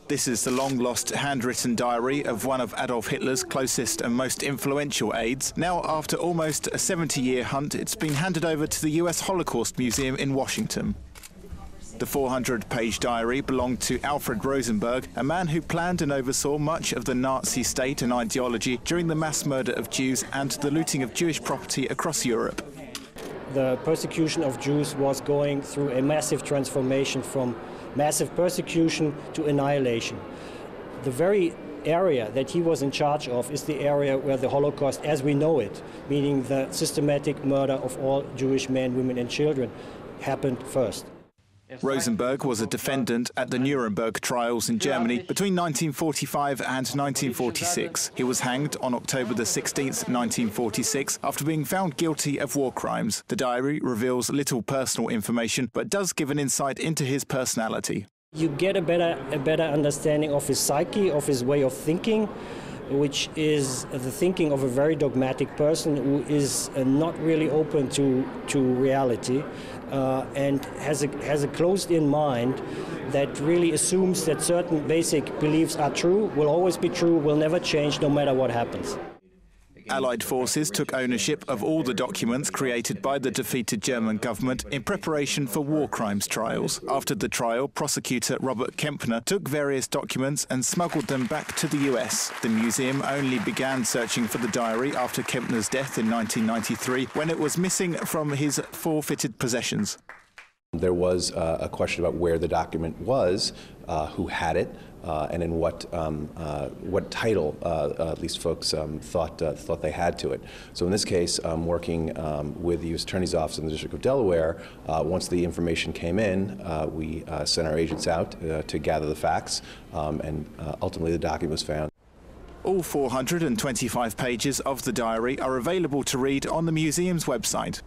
This is the long-lost handwritten diary of one of Adolf Hitler's closest and most influential aides. Now, after almost a 70-year hunt, it's been handed over to the US Holocaust Museum in Washington. The 400-page diary belonged to Alfred Rosenberg, a man who planned and oversaw much of the Nazi state and ideology during the mass murder of Jews and the looting of Jewish property across Europe. The persecution of Jews was going through a massive transformation from massive persecution to annihilation. The very area that he was in charge of is the area where the Holocaust, as we know it, meaning the systematic murder of all Jewish men, women and children, happened first. Rosenberg was a defendant at the Nuremberg trials in Germany between 1945 and 1946. He was hanged on October the 16th, 1946, after being found guilty of war crimes. The diary reveals little personal information, but does give an insight into his personality. You get a better understanding of his psyche, of his way of thinking, which is the thinking of a very dogmatic person who is not really open to reality and has a closed-in mind that really assumes that certain basic beliefs are true, will always be true, will never change no matter what happens. Allied forces took ownership of all the documents created by the defeated German government in preparation for war crimes trials. After the trial, prosecutor Robert Kempner took various documents and smuggled them back to the US. The museum only began searching for the diary after Kempner's death in 1993, when it was missing from his forfeited possessions. There was a question about where the document was, who had it, and in what title at least folks thought they had to it. So in this case, working with the U.S. Attorney's Office in the District of Delaware, once the information came in, we sent our agents out to gather the facts, and ultimately the document was found. All 425 pages of the diary are available to read on the museum's website.